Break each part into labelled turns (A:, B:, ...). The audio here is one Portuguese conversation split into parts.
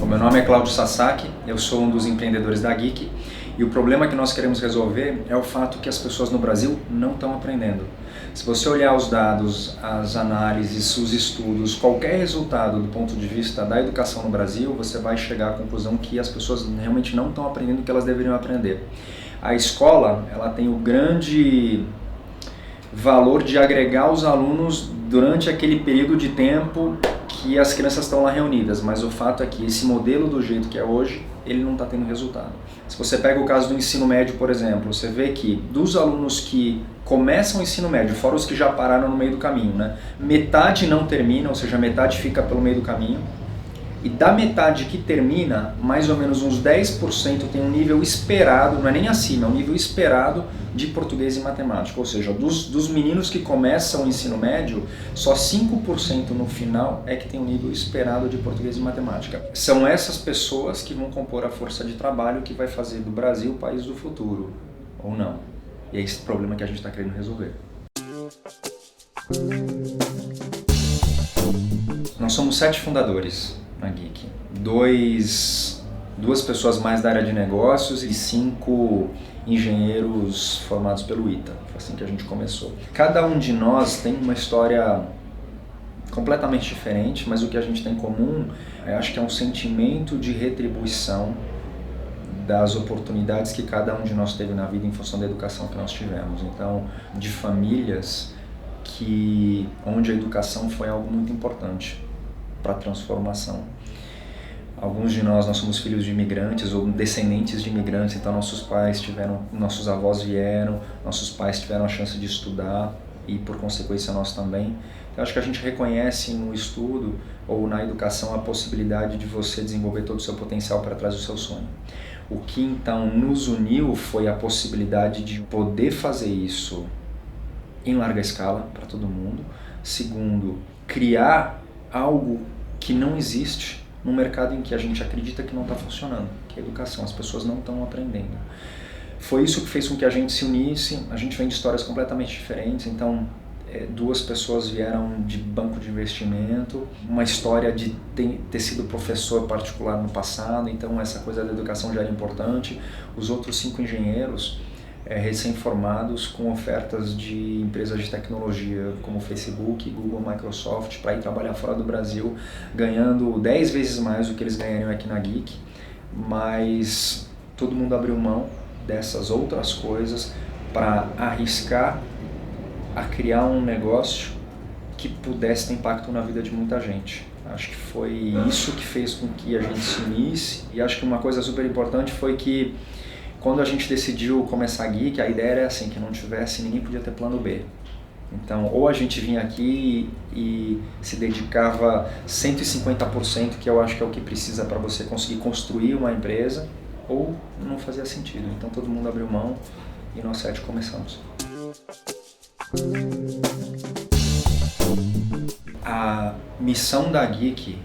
A: Meu nome é Cláudio Sasaki, eu sou um dos empreendedores da Geek e o problema que nós queremos resolver é o fato que as pessoas no Brasil não estão aprendendo. Se você olhar os dados, as análises, os estudos, qualquer resultado do ponto de vista da educação no Brasil, você vai chegar à conclusão que as pessoas realmente não estão aprendendo o que elas deveriam aprender. A escola, ela tem o grande valor de agregar os alunos durante aquele período de tempo que as crianças estão lá reunidas, mas o fato é que esse modelo do jeito que é hoje, ele não está tendo resultado. Se você pega o caso do ensino médio, por exemplo, você vê que dos alunos que começam o ensino médio, fora os que já pararam no meio do caminho, né? Metade não termina, ou seja, metade fica pelo meio do caminho. E da metade que termina, mais ou menos uns 10% tem um nível esperado, não é nem acima, é um nível esperado de português e matemática. Ou seja, dos meninos que começam o ensino médio, só 5% no final é que tem um nível esperado de português e matemática. São essas pessoas que vão compor a força de trabalho que vai fazer do Brasil o país do futuro, ou não. E é esse problema que a gente está querendo resolver. Nós somos 7 fundadores na Geek. Duas pessoas mais da área de negócios e 5 engenheiros formados pelo ITA. Foi assim que a gente começou. Cada um de nós tem uma história completamente diferente, mas o que a gente tem em comum, acho que é um sentimento de retribuição das oportunidades que cada um de nós teve na vida em função da educação que nós tivemos. Então, de famílias onde a educação foi algo muito importante para a transformação. Alguns de nós somos filhos de imigrantes ou descendentes de imigrantes, então nossos avós vieram, nossos pais tiveram a chance de estudar e por consequência nós também. Então acho que a gente reconhece no estudo ou na educação a possibilidade de você desenvolver todo o seu potencial para trás do seu sonho. O que então nos uniu foi a possibilidade de poder fazer isso em larga escala para todo mundo. Segundo, criar algo que não existe num mercado em que a gente acredita que não está funcionando, que é a educação, as pessoas não estão aprendendo. Foi isso que fez com que a gente se unisse, a gente vem de histórias completamente diferentes, então 2 pessoas vieram de banco de investimento, uma história de ter sido professor particular no passado, então essa coisa da educação já era importante. Os outros 5 engenheiros, recém-formados com ofertas de empresas de tecnologia como Facebook, Google, Microsoft, para ir trabalhar fora do Brasil, ganhando 10 vezes mais do que eles ganhariam aqui na Geek, mas todo mundo abriu mão dessas outras coisas para arriscar a criar um negócio que pudesse ter impacto na vida de muita gente. Acho que foi isso que fez com que a gente se unisse, e acho que uma coisa super importante foi que quando a gente decidiu começar a Geek, a ideia era assim, que não tivesse, ninguém podia ter plano B. Então, ou a gente vinha aqui e se dedicava 150%, que eu acho que é o que precisa para você conseguir construir uma empresa, ou não fazia sentido. Então todo mundo abriu mão e nós 7 começamos. A missão da Geek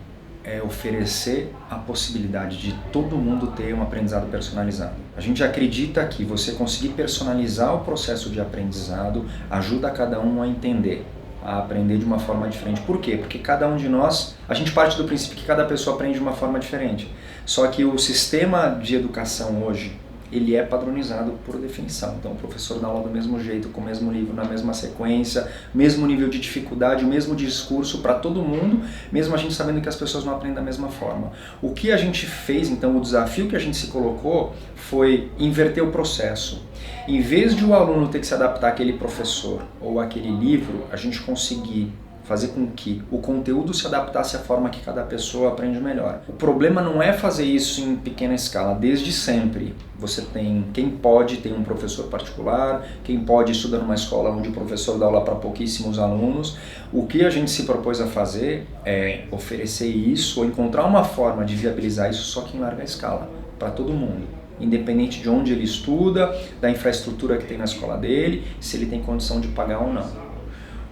A: é oferecer a possibilidade de todo mundo ter um aprendizado personalizado. A gente acredita que você conseguir personalizar o processo de aprendizado ajuda cada um a entender, a aprender de uma forma diferente. Por quê? Porque cada um de nós, a gente parte do princípio que cada pessoa aprende de uma forma diferente. Só que o sistema de educação hoje, ele é padronizado por definição. Então o professor dá aula do mesmo jeito, com o mesmo livro, na mesma sequência, mesmo nível de dificuldade, o mesmo discurso para todo mundo, mesmo a gente sabendo que as pessoas não aprendem da mesma forma. O que a gente fez, então, o desafio que a gente se colocou foi inverter o processo. Em vez de o aluno ter que se adaptar àquele professor ou àquele livro, a gente conseguir fazer com que o conteúdo se adaptasse à forma que cada pessoa aprende melhor. O problema não é fazer isso em pequena escala, desde sempre. Você tem quem pode ter um professor particular, quem pode estudar numa escola onde o professor dá aula para pouquíssimos alunos. O que a gente se propôs a fazer é oferecer isso ou encontrar uma forma de viabilizar isso só que em larga escala, para todo mundo. Independente de onde ele estuda, da infraestrutura que tem na escola dele, se ele tem condição de pagar ou não.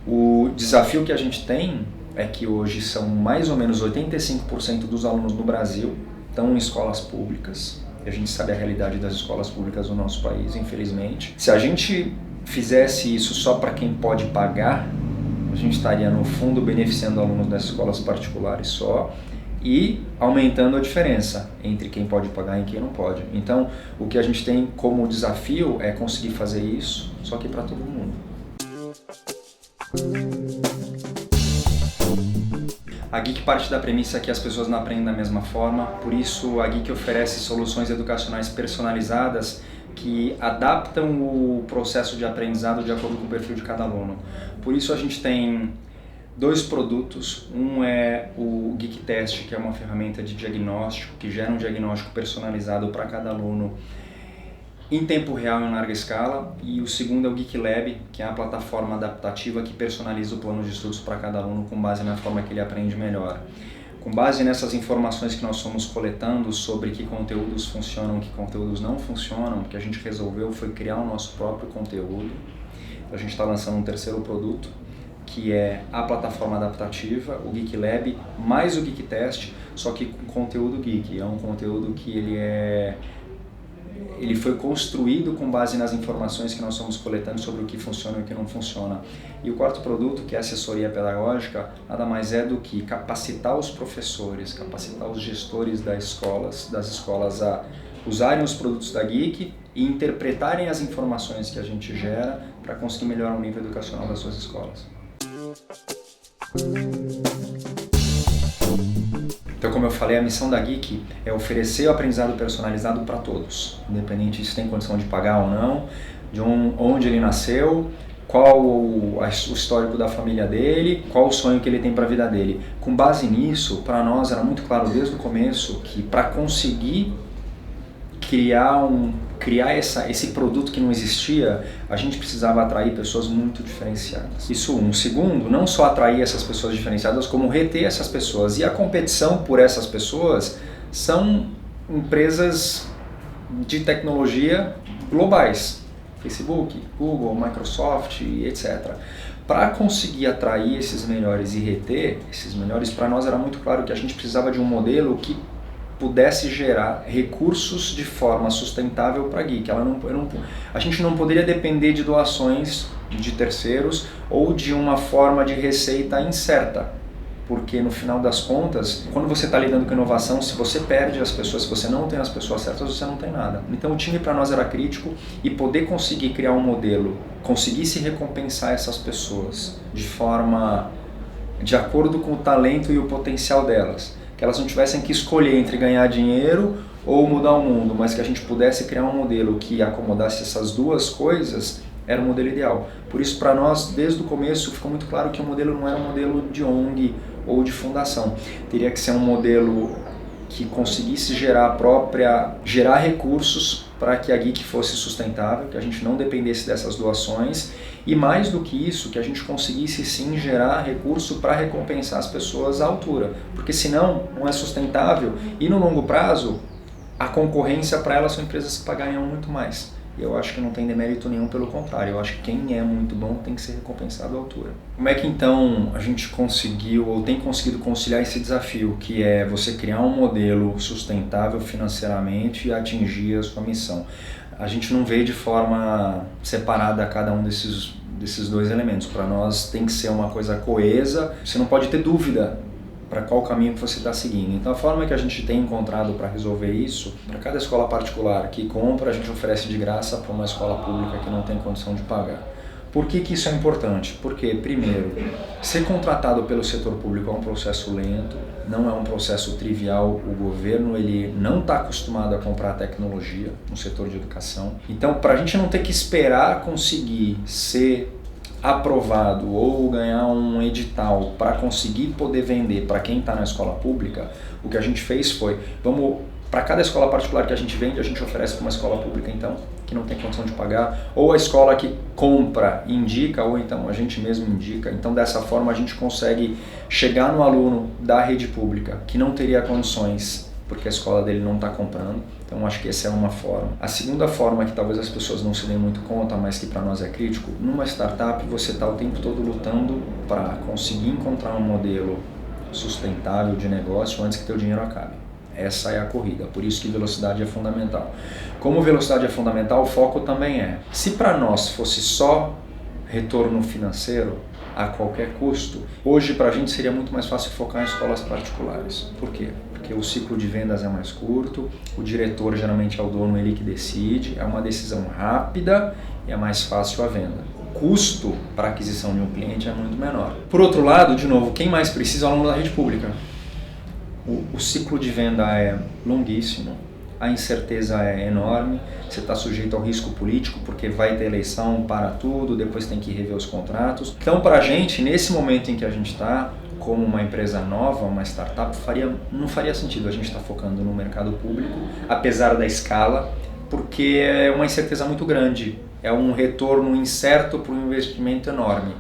A: O desafio que a gente tem é que hoje são mais ou menos 85% dos alunos no Brasil estão em escolas públicas E a gente sabe a realidade das escolas públicas do nosso país, infelizmente. Se a gente fizesse isso só para quem pode pagar, a gente estaria, no fundo, beneficiando alunos das escolas particulares só e aumentando a diferença entre quem pode pagar e quem não pode. Então, o que a gente tem como desafio é conseguir fazer isso, só que para todo mundo. A Geek parte da premissa que as pessoas não aprendem da mesma forma, por isso a Geek oferece soluções educacionais personalizadas que adaptam o processo de aprendizado de acordo com o perfil de cada aluno. Por isso a gente tem 2 produtos, um é o Geek Test, que é uma ferramenta de diagnóstico, que gera um diagnóstico personalizado para cada aluno em tempo real e em larga escala, e o segundo é o Geek Lab, que é a plataforma adaptativa que personaliza o plano de estudos para cada aluno com base na forma que ele aprende melhor. Com base nessas informações que nós fomos coletando sobre que conteúdos funcionam e que conteúdos não funcionam, o que a gente resolveu foi criar o nosso próprio conteúdo. A gente está lançando um 3º produto, que é a plataforma adaptativa, o Geek Lab, mais o Geek Test, só que com conteúdo geek. É um conteúdo que ele foi construído com base nas informações que nós estamos coletando sobre o que funciona e o que não funciona. E o 4º produto, que é a assessoria pedagógica, nada mais é do que capacitar os professores, capacitar os gestores das escolas a usarem os produtos da Geek e interpretarem as informações que a gente gera para conseguir melhorar o nível educacional das suas escolas. Então, como eu falei, a missão da Geek é oferecer o aprendizado personalizado para todos, independente se tem condição de pagar ou não, de onde ele nasceu, qual o histórico da família dele, qual o sonho que ele tem para a vida dele. Com base nisso, para nós era muito claro desde o começo que para conseguir criar esse produto que não existia, a gente precisava atrair pessoas muito diferenciadas. Isso segundo, não só atrair essas pessoas diferenciadas, como reter essas pessoas. E a competição por essas pessoas são empresas de tecnologia globais, Facebook, Google, Microsoft, etc. Para conseguir atrair esses melhores e reter esses melhores, para nós era muito claro que a gente precisava de um modelo que pudesse gerar recursos de forma sustentável para a Geek. A gente não poderia depender de doações de terceiros ou de uma forma de receita incerta, porque no final das contas, quando você está lidando com inovação, se você perde as pessoas, se você não tem as pessoas certas, você não tem nada. Então o time para nós era crítico e poder conseguir criar um modelo, conseguir se recompensar essas pessoas de acordo com o talento e o potencial delas. Que elas não tivessem que escolher entre ganhar dinheiro ou mudar o mundo, mas que a gente pudesse criar um modelo que acomodasse essas 2 coisas, era o modelo ideal. Por isso, para nós, desde o começo, ficou muito claro que o modelo não era um modelo de ONG ou de fundação. Teria que ser um modelo que conseguisse gerar recursos para que a Geek fosse sustentável, que a gente não dependesse dessas doações e, mais do que isso, que a gente conseguisse sim gerar recurso para recompensar as pessoas à altura, porque senão não é sustentável e no longo prazo a concorrência para elas são empresas que pagariam muito mais. E eu acho que não tem demérito nenhum, pelo contrário, eu acho que quem é muito bom tem que ser recompensado à altura. Como é que então a gente conseguiu ou tem conseguido conciliar esse desafio, que é você criar um modelo sustentável financeiramente e atingir a sua missão? A gente não vê de forma separada cada um desses 2 elementos. Para nós tem que ser uma coisa coesa, você não pode ter dúvida para qual caminho que você está seguindo. Então a forma que a gente tem encontrado para resolver isso, para cada escola particular que compra, a gente oferece de graça para uma escola pública que não tem condição de pagar. Por que isso é importante? Porque, primeiro, ser contratado pelo setor público é um processo lento, não é um processo trivial. O governo ele não está acostumado a comprar tecnologia no setor de educação. Então, para a gente não ter que esperar conseguir ser aprovado ou ganhar um edital para conseguir poder vender para quem está na escola pública, o que a gente fez foi, para cada escola particular que a gente vende, a gente oferece para uma escola pública então, que não tem condição de pagar, ou a escola que compra indica, ou então a gente mesmo indica. Então dessa forma a gente consegue chegar no aluno da rede pública que não teria condições, porque a escola dele não está comprando. Então acho que essa é uma forma. A segunda forma, que talvez as pessoas não se deem muito conta, mas que para nós é crítico, numa startup você está o tempo todo lutando para conseguir encontrar um modelo sustentável de negócio antes que teu dinheiro acabe. Essa é a corrida, por isso que velocidade é fundamental. Como velocidade é fundamental, o foco também é. Se para nós fosse só retorno financeiro a qualquer custo, hoje para a gente seria muito mais fácil focar em escolas particulares. Por quê? Porque o ciclo de vendas é mais curto, o diretor geralmente é o dono, ele que decide, é uma decisão rápida e é mais fácil a venda. O custo para a aquisição de um cliente é muito menor. Por outro lado, de novo, quem mais precisa é o aluno da rede pública. O ciclo de venda é longuíssimo, a incerteza é enorme, você está sujeito ao risco político porque vai ter eleição para tudo, depois tem que rever os contratos. Então, para a gente, nesse momento em que a gente está, como uma empresa nova, uma startup, não faria sentido a gente estar focando no mercado público, apesar da escala, porque é uma incerteza muito grande, é um retorno incerto para um investimento enorme.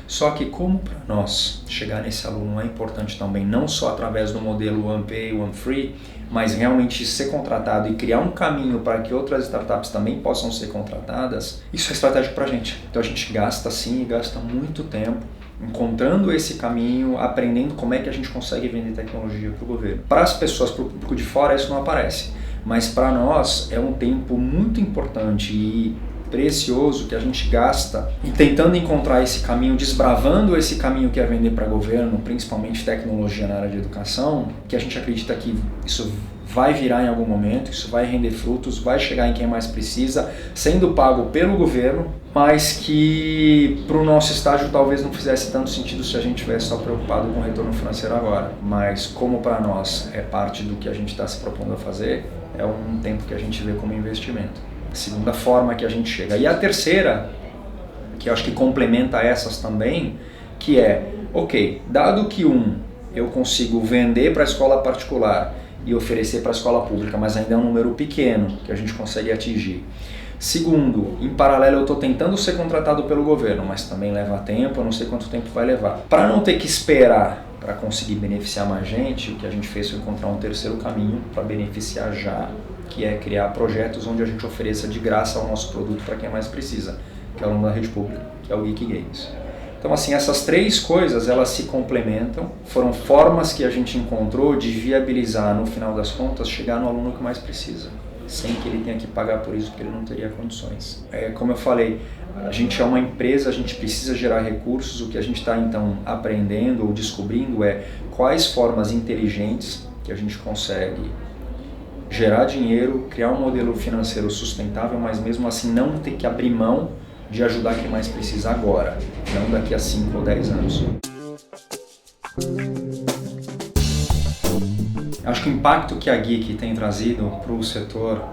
A: Só que como para nós chegar nesse aluno é importante também, não só através do modelo One Pay, One Free, mas realmente ser contratado e criar um caminho para que outras startups também possam ser contratadas, isso é estratégico para a gente. Então a gente gasta sim, gasta muito tempo encontrando esse caminho, aprendendo como é que a gente consegue vender tecnologia para o governo. Para as pessoas, para o público de fora, isso não aparece, mas para nós é um tempo muito importante e precioso que a gente gasta e tentando encontrar esse caminho, desbravando esse caminho que é vender para governo, principalmente tecnologia na área de educação, que a gente acredita que isso vai virar em algum momento, isso vai render frutos, vai chegar em quem mais precisa, sendo pago pelo governo, mas que para o nosso estágio talvez não fizesse tanto sentido se a gente estivesse só preocupado com o retorno financeiro agora. Mas como para nós é parte do que a gente está se propondo a fazer, é um tempo que a gente vê como investimento. Segunda forma que a gente chega. E a terceira, que eu acho que complementa essas também, que é, ok, dado que eu consigo vender para a escola particular e oferecer para a escola pública, mas ainda é um número pequeno que a gente consegue atingir. Segundo, em paralelo eu estou tentando ser contratado pelo governo, mas também leva tempo, eu não sei quanto tempo vai levar. Para não ter que esperar para conseguir beneficiar mais gente, o que a gente fez foi encontrar um terceiro caminho para beneficiar já, que é criar projetos onde a gente ofereça de graça o nosso produto para quem mais precisa, que é o aluno da rede pública, que é o Geek Games. Então, assim, essas três coisas, elas se complementam, foram formas que a gente encontrou de viabilizar, no final das contas, chegar no aluno que mais precisa, sem que ele tenha que pagar por isso, porque ele não teria condições. Como eu falei, a gente é uma empresa, a gente precisa gerar recursos, o que a gente está, então, aprendendo ou descobrindo é quais formas inteligentes que a gente consegue gerar dinheiro, criar um modelo financeiro sustentável, mas mesmo assim não ter que abrir mão de ajudar quem mais precisa agora, não daqui a 5 ou 10 anos. Acho que o impacto que a Geek tem trazido para o setor,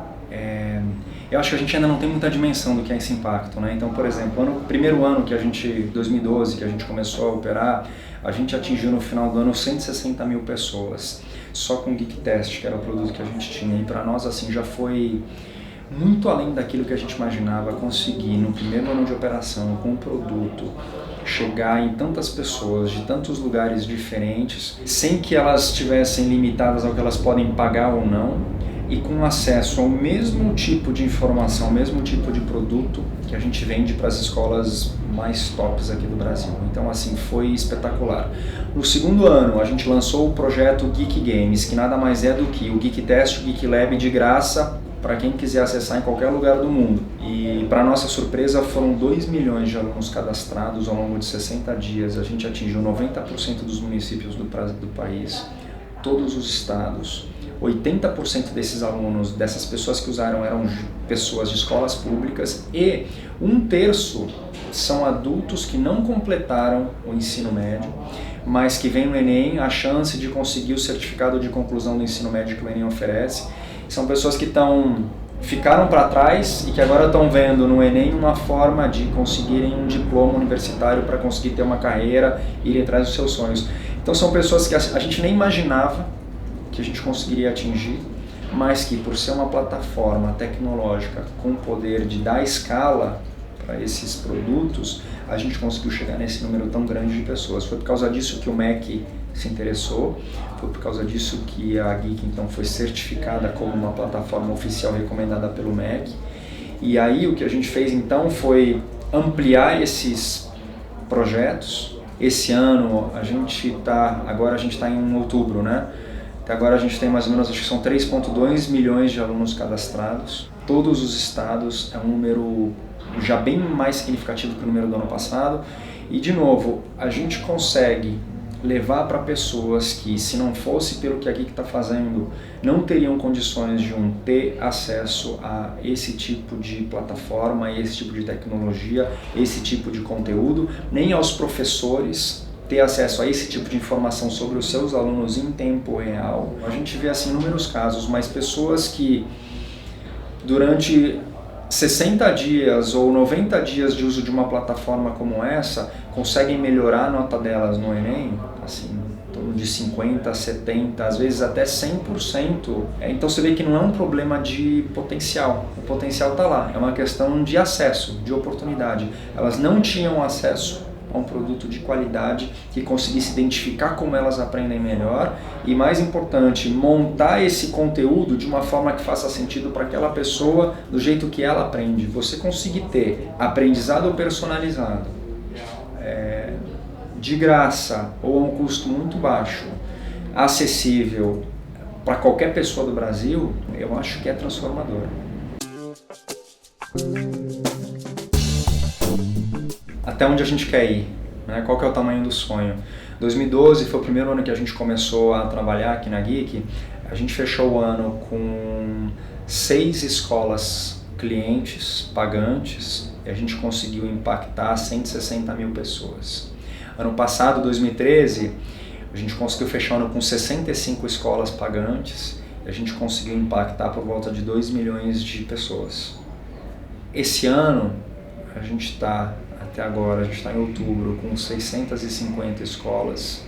A: eu acho que a gente ainda não tem muita dimensão do que é esse impacto, né? Então, por exemplo, primeiro ano que 2012, que a gente começou a operar, a gente atingiu no final do ano 160 mil pessoas, só com o Geek Test, que era o produto que a gente tinha. E para nós, assim, já foi muito além daquilo que a gente imaginava conseguir no primeiro ano de operação, com o produto, chegar em tantas pessoas, de tantos lugares diferentes, sem que elas estivessem limitadas ao que elas podem pagar ou não, e com acesso ao mesmo tipo de informação, ao mesmo tipo de produto que a gente vende para as escolas mais tops aqui do Brasil. Então, assim, foi espetacular. No segundo ano, a gente lançou o projeto Geek Games, que nada mais é do que o Geek Test, o Geek Lab de graça para quem quiser acessar em qualquer lugar do mundo. E, para nossa surpresa, foram 2 milhões de alunos cadastrados ao longo de 60 dias. A gente atingiu 90% dos municípios do país, todos os estados. 80% desses alunos, dessas pessoas que usaram, eram pessoas de escolas públicas e 1/3 são adultos que não completaram o ensino médio, mas que vem no Enem a chance de conseguir o certificado de conclusão do ensino médio que o Enem oferece. São pessoas que ficaram para trás e que agora estão vendo no Enem uma forma de conseguirem um diploma universitário para conseguir ter uma carreira e ir atrás dos seus sonhos. Então são pessoas que a gente nem imaginava que a gente conseguiria atingir, mas que por ser uma plataforma tecnológica com o poder de dar escala para esses produtos, a gente conseguiu chegar nesse número tão grande de pessoas. Foi por causa disso que o MEC se interessou, foi por causa disso que a Geek então foi certificada como uma plataforma oficial recomendada pelo MEC. E aí o que a gente fez então foi ampliar esses projetos. Esse ano agora a gente está em outubro, né? Até agora a gente tem mais ou menos, acho que são 3,2 milhões de alunos cadastrados. Todos os estados, é um número já bem mais significativo que o número do ano passado. E de novo, a gente consegue levar para pessoas que, se não fosse pelo que a Geek está fazendo, não teriam condições de ter acesso a esse tipo de plataforma, esse tipo de tecnologia, esse tipo de conteúdo, nem aos professores ter acesso a esse tipo de informação sobre os seus alunos em tempo real. A gente vê assim inúmeros casos, mas pessoas que durante 60 dias ou 90 dias de uso de uma plataforma como essa conseguem melhorar a nota delas no Enem, assim, em torno de 50%, 70%, às vezes até 100%. Então você vê que não é um problema de potencial, o potencial está lá, é uma questão de acesso, de oportunidade. Elas não tinham acesso a um produto de qualidade que conseguisse identificar como elas aprendem melhor e, mais importante, montar esse conteúdo de uma forma que faça sentido para aquela pessoa do jeito que ela aprende. Você conseguir ter aprendizado personalizado, de graça ou a um custo muito baixo, acessível para qualquer pessoa do Brasil, eu acho que é transformador. Até onde a gente quer ir, né? Qual que é o tamanho do sonho? 2012 foi o primeiro ano que a gente começou a trabalhar aqui na Geek. A gente fechou o ano com 6 escolas clientes, pagantes, e a gente conseguiu impactar 160 mil pessoas. Ano passado, 2013, a gente conseguiu fechar o ano com 65 escolas pagantes, e a gente conseguiu impactar por volta de 2 milhões de pessoas. Esse ano, a gente está, até agora, a gente está em outubro, com 650 escolas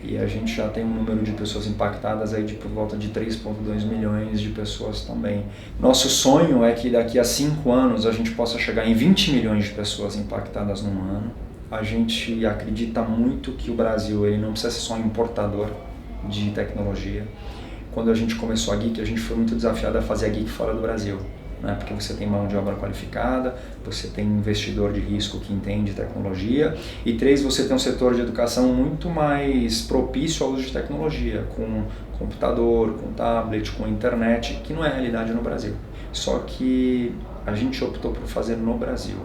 A: e a gente já tem um número de pessoas impactadas aí de por volta de 3,2 milhões de pessoas também. Nosso sonho é que daqui a 5 anos a gente possa chegar em 20 milhões de pessoas impactadas num ano. A gente acredita muito que o Brasil ele não precisa ser só um importador de tecnologia. Quando a gente começou a Geek, a gente foi muito desafiado a fazer a Geek fora do Brasil. Porque você tem mão de obra qualificada, você tem investidor de risco que entende tecnologia e 3, você tem um setor de educação muito mais propício ao uso de tecnologia, com computador, com tablet, com internet, que não é realidade no Brasil. Só que a gente optou por fazer no Brasil.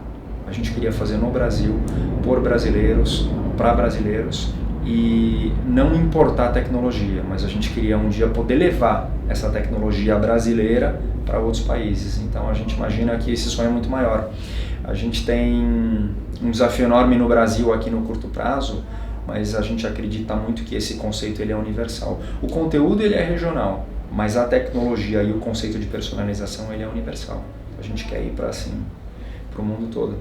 A: A gente queria fazer no Brasil, por brasileiros, para brasileiros e não importar tecnologia, mas a gente queria um dia poder levar essa tecnologia brasileira para outros países. Então a gente imagina que esse sonho é muito maior. A gente tem um desafio enorme no Brasil aqui no curto prazo, mas a gente acredita muito que esse conceito ele é universal. O conteúdo ele é regional, mas a tecnologia e o conceito de personalização ele é universal. A gente quer ir para assim, para o mundo todo.